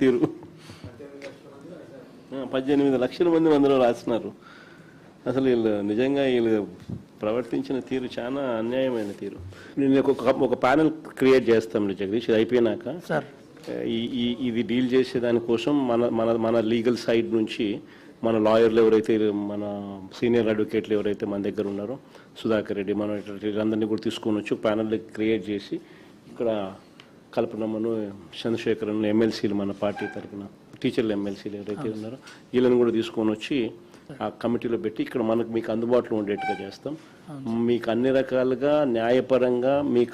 తీరు. 18 లక్షల మంది అందులో రాస్తున్నారు. అసలు నిజంగా వీళ్ళు ప్రవర్తించిన తీరు చాలా అన్యాయమైన తీరు. నేను ఒక ప్యానెల్ క్రియేట్ చేస్తాం జగదీష్, ఇది అయిపోయినాక ఇది డీల్ చేసే దానికోసం మన లీగల్ సైడ్ నుంచి మన లాయర్లు ఎవరైతే, మన సీనియర్ అడ్వకేట్లు ఎవరైతే మన దగ్గర ఉన్నారో, సుధాకర్ రెడ్డి, మన వీళ్ళందరినీ కూడా తీసుకొని వచ్చి ప్యానెల్ క్రియేట్ చేసి ఇక్కడ కల్పనమ్మను, చంద్రశేఖరన్, ఎమ్మెల్సీలు మన పార్టీ తరఫున టీచర్లు ఎమ్మెల్సీలు ఎవరైతే ఉన్నారో వీళ్ళని కూడా తీసుకొని వచ్చి ఆ కమిటీలో పెట్టి ఇక్కడ మీకు అందుబాటులో ఉండేట్టుగా చేస్తాం. మీకు అన్ని రకాలుగా న్యాయపరంగా మీకు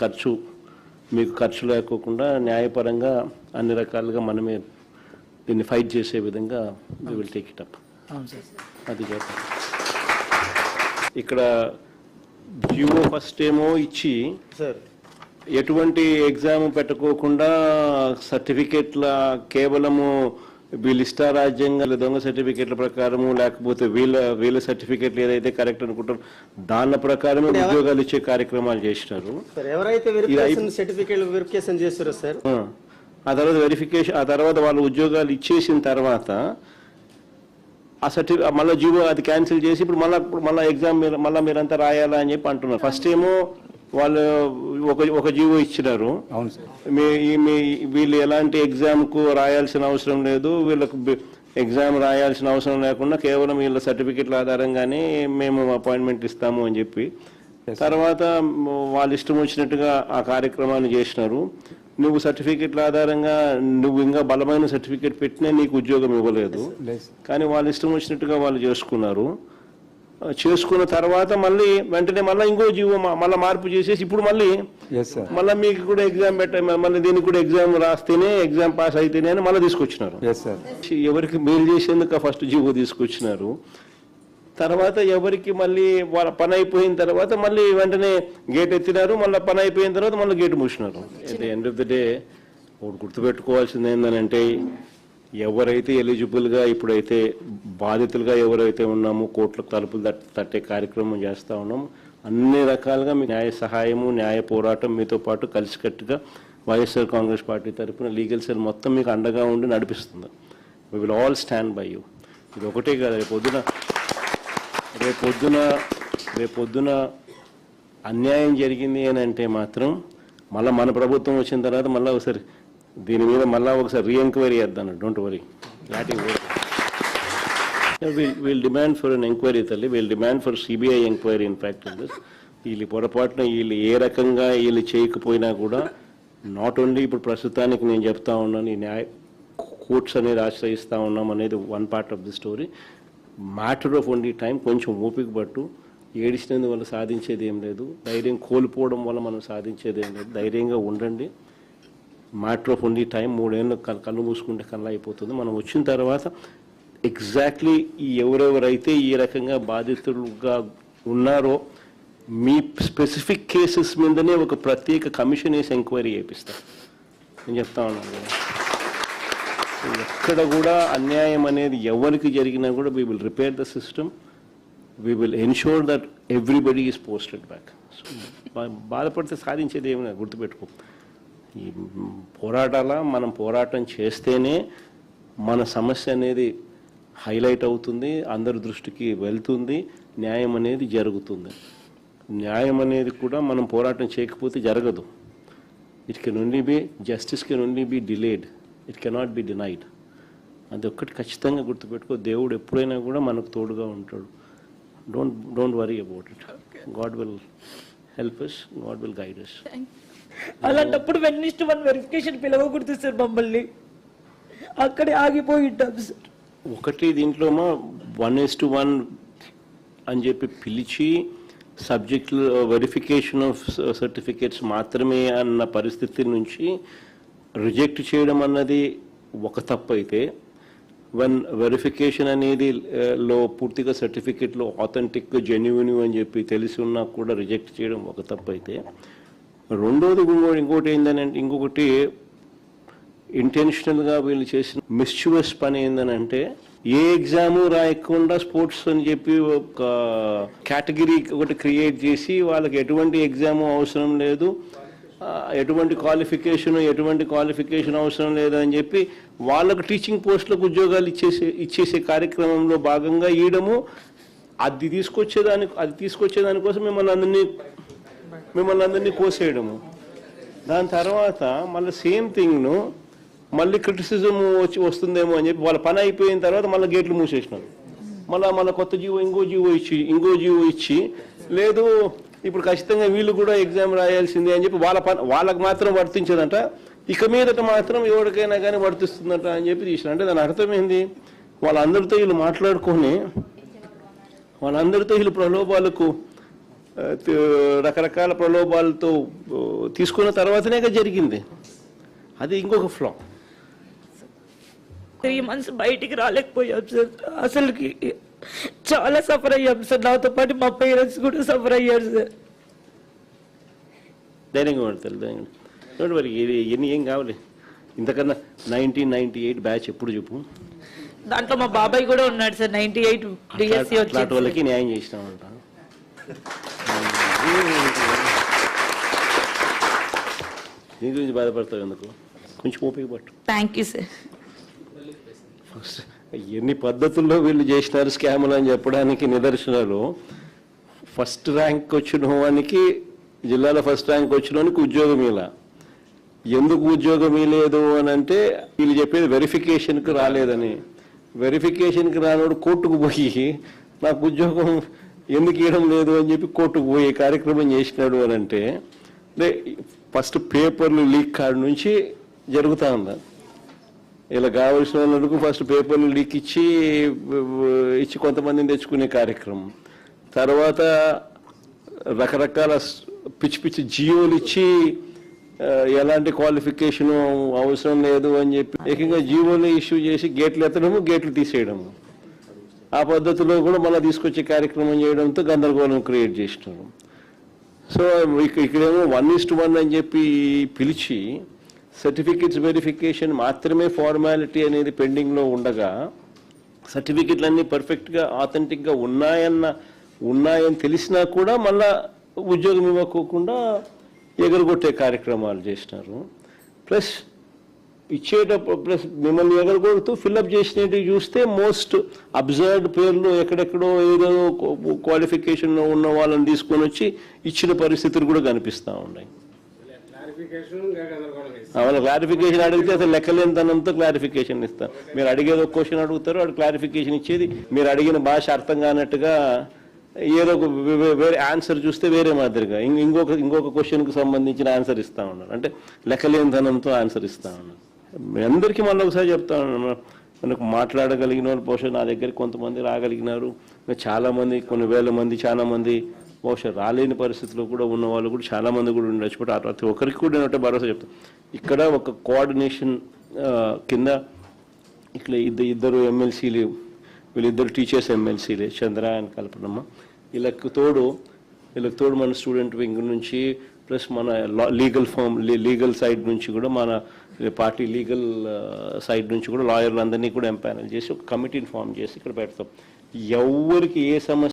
ఖర్చు లేకోకుండా న్యాయపరంగా అన్ని రకాలుగా మనమే దీన్ని ఫైట్ చేసే విధంగా we will take it up. అది చేస్తాం. ఇక్కడ జియో ఫస్ట్ ఏమో ఇచ్చి ఎటువంటి ఎగ్జామ్ పెట్టుకోకుండా సర్టిఫికేట్ల కేవలము వీళ్ళ ఇష్టారాజ్యంగా దొంగ సర్టిఫికేట్ల ప్రకారము, లేకపోతే వీళ్ళ సర్టిఫికేట్లు ఏదైతే కరెక్ట్ అనుకుంటారో దాని ప్రకారమే ఉద్యోగాలు ఇచ్చే కార్యక్రమాలు చేసినారు. ఆ తర్వాత వాళ్ళు ఉద్యోగాలు ఇచ్చేసిన తర్వాత ఆ సర్టిఫికేట్ మళ్ళీ జీవో అది క్యాన్సిల్ చేసి ఇప్పుడు మళ్ళీ ఎగ్జామ్ మళ్ళీ మీరంతా రాయాలా అని చెప్పి అంటున్నారు. ఫస్ట్ ఏమో వాళ్ళు ఒక జీవో ఇచ్చినారు, వీళ్ళు ఎలాంటి ఎగ్జామ్ కు రాయాల్సిన అవసరం లేదు, వీళ్ళకు ఎగ్జామ్ రాయాల్సిన అవసరం లేకుండా కేవలం వీళ్ళ సర్టిఫికెట్ల ఆధారంగానే మేము అపాయింట్మెంట్ ఇస్తాము అని చెప్పి తర్వాత వాళ్ళ ఇష్టం వచ్చినట్టుగా ఆ కార్యక్రమాన్ని చేసినారు. నువ్వు సర్టిఫికెట్ల ఆధారంగా నువ్వు ఇంకా బలమైన సర్టిఫికెట్ పెట్టినా నీకు ఉద్యోగం ఇవ్వలేదు, కానీ వాళ్ళ ఇష్టం వచ్చినట్టుగా వాళ్ళు చేసుకున్న తర్వాత మళ్ళీ వెంటనే మళ్ళీ ఇంకో జీవో మళ్ళీ మార్పు చేసేసి ఇప్పుడు మళ్ళీ మీకు కూడా ఎగ్జామ్ మళ్ళీ దీనికి కూడా ఎగ్జామ్ రాస్తేనే ఎగ్జామ్ పాస్ అయితేనే అని మళ్ళీ తీసుకొచ్చినారు. ఎవరికి మేలు చేసేందుకు ఫస్ట్ జీవో తీసుకొచ్చినారు. తర్వాత ఎవరికి మళ్ళీ వాళ్ళ పని అయిపోయిన తర్వాత మళ్ళీ వెంటనే గేట్ ఎత్తినారు, మళ్ళీ పని అయిపోయిన తర్వాత మళ్ళీ గేట్ మూసినారు. At the end of the day ఒకటి గుర్తుపెట్టుకోవాల్సింది ఏంటంటే, ఎవరైతే ఎలిజిబుల్గా ఇప్పుడైతే బాధితులుగా ఎవరైతే ఉన్నామో కోర్టులకు తలుపులు తట్టే కార్యక్రమం చేస్తూ ఉన్నాము, అన్ని రకాలుగా మీ న్యాయ సహాయము, న్యాయ పోరాటం మీతో పాటు కలిసికట్టుగా వైఎస్ఆర్ కాంగ్రెస్ పార్టీ తరఫున లీగల్ సెల్ మొత్తం మీకు అండగా ఉండి నడిపిస్తుంది. We will all stand by you. ఇది ఒకటే కాదు, రేపొద్దున అన్యాయం జరిగింది అని అంటే మాత్రం మళ్ళీ మన ప్రభుత్వం వచ్చిన తర్వాత మళ్ళీ ఒకసారి దీని మీద మళ్ళీ ఒకసారి రీఎంక్వైరీ చేద్దాం. Don't worry, we'll demand for an enquiry తల్లి, we'll demand for CBI enquiry. In fact వీళ్ళు పొరపాటున వీళ్ళు ఏ రకంగా వీళ్ళు చేయకపోయినా కూడా నాట్ ఓన్లీ ఇప్పుడు ప్రస్తుతానికి నేను చెప్తా ఉన్నాను, ఈ న్యాయ కోర్ట్స్ అనేది ఆశ్రయిస్తూ ఉన్నాం అనేది one part of the story. Matter of only time. కొంచెం ఓపిక పట్టు. ఏడిచినందు వల్ల సాధించేది ఏం లేదు, ధైర్యం కోల్పోవడం వల్ల మనం సాధించేది ఏం లేదు. ధైర్యంగా ఉండండి. Matter of only time. 3 ఏళ్ళు కళ్ళు మూసుకుంటే కళ్ళు అయిపోతుంది. మనం వచ్చిన తర్వాత ఎగ్జాక్ట్లీ ఎవరెవరైతే ఈ రకంగా బాధితులుగా ఉన్నారో మీ స్పెసిఫిక్ కేసెస్ మీదనే ఒక ప్రత్యేక కమిషన్ వేసి ఎంక్వైరీ చేపిస్తాం. నేను చెప్తా ఉన్నాను, ఎక్కడ కూడా అన్యాయం అనేది ఎవరికి జరిగినా కూడా we will repair the system, we will ensure that everybody is posted back. So బాధపడితే సాధించేది ఏమైనా గుర్తుపెట్టుకో. ఈ మనం పోరాటం చేస్తేనే మన సమస్య అనేది హైలైట్ అవుతుంది, అందరి దృష్టికి వెళ్తుంది, న్యాయం అనేది జరుగుతుంది. న్యాయం అనేది కూడా మనం పోరాటం చేయకపోతే జరగదు. It can only be justice can only be delayed, it cannot be denied. అది ఒక్కటి ఖచ్చితంగా గుర్తుపెట్టుకో. దేవుడు ఎప్పుడైనా కూడా మనకు తోడుగా ఉంటాడు. Don't worry about it. God will help us, God will guide us. అలాంటప్పుడు 1:1 వెరిఫికేషన్ పిలవకూడదు సార్, మమ్మల్ని అక్కడే ఆగిపోయి ఉంటాం సార్. ఒకటి దీంట్లో 1:1 అని చెప్పి పిలిచి సబ్జెక్ట్ వెరిఫికేషన్ ఆఫ్ సర్టిఫికేట్స్ మాత్రమే అన్న పరిస్థితి నుంచి రిజెక్ట్ చేయడం అన్నది ఒక తప్పు అయితే, వెరిఫికేషన్ అనేది లో పూర్తిగా సర్టిఫికేట్లో ఆథెంటిక్ జెన్యున్ అని చెప్పి తెలిసి ఉన్నా కూడా రిజెక్ట్ చేయడం ఒక తప్పు అయితే, రెండోది ఇంకోటి ఏంటంటే, ఇంకొకటి ఇంటెన్షనల్గా వీళ్ళు చేసిన మిస్చివస్ పని ఏంటంటే, ఏ ఎగ్జాము రాయకుండా స్పోర్ట్స్ అని చెప్పి ఒక కేటగిరీ ఒకటి క్రియేట్ చేసి వాళ్ళకి ఎటువంటి ఎగ్జాము అవసరం లేదు, ఎటువంటి క్వాలిఫికేషన్ అవసరం లేదని చెప్పి వాళ్ళకు టీచింగ్ పోస్టులకు ఉద్యోగాలు ఇచ్చేసే కార్యక్రమంలో భాగంగా ఇయడము, అది తీసుకొచ్చేదానికోసం మిమ్మల్ని అందరినీ కోసేయడము. దాని తర్వాత మళ్ళీ సేమ్ థింగ్ను మళ్ళీ క్రిటిసిజం వస్తుందేమో అని చెప్పి వాళ్ళ పని అయిపోయిన తర్వాత మళ్ళీ గేట్లు మూసేసినారు. మళ్ళీ కొత్త ఇంకో జీవో ఇచ్చి లేదు ఇప్పుడు ఖచ్చితంగా వీళ్ళు కూడా ఎగ్జామ్ రాయాల్సిందే అని చెప్పి వాళ్ళకి మాత్రం వర్తించదంట, ఇక మీదట మాత్రం ఎవరికైనా కానీ వర్తిస్తుందట అని చెప్పి తీసిన. అంటే దాని అర్థమైంది, వాళ్ళందరితో వీళ్ళు మాట్లాడుకొని వీళ్ళు ప్రలోభాలకు రకరకాల ప్రలోభాలతో తీసుకున్న తర్వాతనే జరిగింది. అది ఇంకొక ఫ్లా. 3 months బయటికి రాలేకపోయాం సార్. అసలుకి చాలా సఫర్ అయ్యాం సార్. నాతో పాటు మా పేరెంట్స్ కూడా సఫర్ అయ్యారు సార్. ధైర్యంగా పడతారు. చూడండి మరి ఏం కావాలి ఇంతకన్నా. 1998 బ్యాచ్ ఎప్పుడు చెప్పు. దాంట్లో మా బాబాయ్ కూడా ఉన్నాడు సార్. 98 డిఎస్సి అట్లాంటి వాళ్ళకి న్యాయం చేసినామంట. దీని గురించి బాధపడతావు ఎందుకు, కొంచెం ఉపయోగపట్టు. Thank you sir. ఎన్ని పద్ధతుల్లో వీళ్ళు చేసినారు స్కాములు అని చెప్పడానికి నిదర్శనాలు. ఫస్ట్ ర్యాంక్ వచ్చిన వానికి, జిల్లాలో ఫస్ట్ ర్యాంక్ వచ్చిన వానికి ఉద్యోగం ఇలా. ఎందుకు ఉద్యోగం ఇవ్వలేదు అని అంటే వీళ్ళు చెప్పేది వెరిఫికేషన్కి రాలేదని. వెరిఫికేషన్కి రానోడు కోర్టుకు పోయి నాకు ఉద్యోగం ఎందుకు ఇవ్వడం లేదు అని చెప్పి కోర్టుకు పోయే కార్యక్రమం చేసినాడు అని అంటే ఫస్ట్ పేపర్లు లీక్ కాడ నుంచి జరుగుతూ ఉంది. ఇలా కావలసిన వాళ్ళకు ఫస్ట్ పేపర్లు లీక్ ఇచ్చి కొంతమందిని తెచ్చుకునే కార్యక్రమం, తర్వాత రకరకాల పిచ్చి జియోలు ఇచ్చి ఎలాంటి క్వాలిఫికేషన్ అవసరం లేదు అని చెప్పి ఏకంగా జీవోని ఇష్యూ చేసి గేట్లు ఎత్తడము, గేట్లు తీసేయడము, ఆ పద్ధతిలో కూడా మళ్ళీ తీసుకొచ్చే కార్యక్రమం చేయడంతో గందరగోళం క్రియేట్ చేసినారు. సో ఇక్కడేమో 1:1 అని చెప్పి పిలిచి సర్టిఫికెట్స్ వెరిఫికేషన్ మాత్రమే ఫార్మాలిటీ అనేది పెండింగ్లో ఉండగా, సర్టిఫికెట్లన్నీ పర్ఫెక్ట్గా ఆథెంటిక్గా ఉన్నాయని తెలిసినా కూడా మళ్ళా ఉద్యోగం ఇవ్వకోకుండా ఎగరగొట్టే కార్యక్రమాలు చేసినారు. ప్లస్ ప్లస్ మిమ్మల్ని ఎగరగొడుతూ ఫిల్అప్ చేసినట్టు చూస్తే మోస్ట్ అబ్జర్వ్డ్ పేర్లు ఎక్కడెక్కడో ఏదో క్వాలిఫికేషన్లో ఉన్న వాళ్ళని తీసుకొని వచ్చి ఇచ్చిన పరిస్థితులు కూడా కనిపిస్తూ ఉన్నాయి. వాళ్ళ క్లారిఫికేషన్ అడిగితే అసలు లెక్కలేనితనంతో క్లారిఫికేషన్ ఇస్తారు. మీరు అడిగేది ఒక క్వశ్చన్ అడుగుతారు, వాడు క్లారిఫికేషన్ ఇచ్చేది మీరు అడిగిన భాష అర్థం కానట్టుగా ఏదో ఒక వేరే ఆన్సర్ చూస్తే వేరే మాదిరిగా ఇంకొక క్వశ్చన్కి సంబంధించిన ఆన్సర్ ఇస్తా ఉన్నారు. అంటే లెక్కలేనితనంతో ఆన్సర్ ఇస్తా ఉన్నారు. మీ అందరికీ మళ్ళీ ఒకసారి చెప్తా ఉన్నాను, మనకు మాట్లాడగలిగిన వాళ్ళు బహుశా నా దగ్గరికి కొంతమంది రాగలిగినారు, చాలామంది కొన్ని వేల మంది చాలా మంది బహుశా రాలేని పరిస్థితిలో కూడా ఉన్న వాళ్ళు కూడా చాలా మంది కూడా ఉండొచ్చు. బట్ ప్రతి ఒక్కరికి కూడా నేను భరోసా చెప్తాను. ఇక్కడ ఒక కోఆర్డినేషన్ కింద ఇక్కడ ఇద్దరు ఎమ్మెల్సీలు, వీళ్ళిద్దరు టీచర్స్ ఎమ్మెల్సీలే, చంద్ర అండ్ కల్పనమ్మ. వీళ్ళకి తోడు మన స్టూడెంట్ వింగ్ నుంచి ప్లస్ మన లీగల్ సైడ్ నుంచి కూడా మన పార్టీ లీగల్ సైడ్ నుంచి కూడా లాయర్లు అందరినీ కూడా ఎంపానల్ చేసి ఒక కమిటీని ఫామ్ చేసి ఇక్కడ పెడతాం. ఎవరికి ఏ సమస్య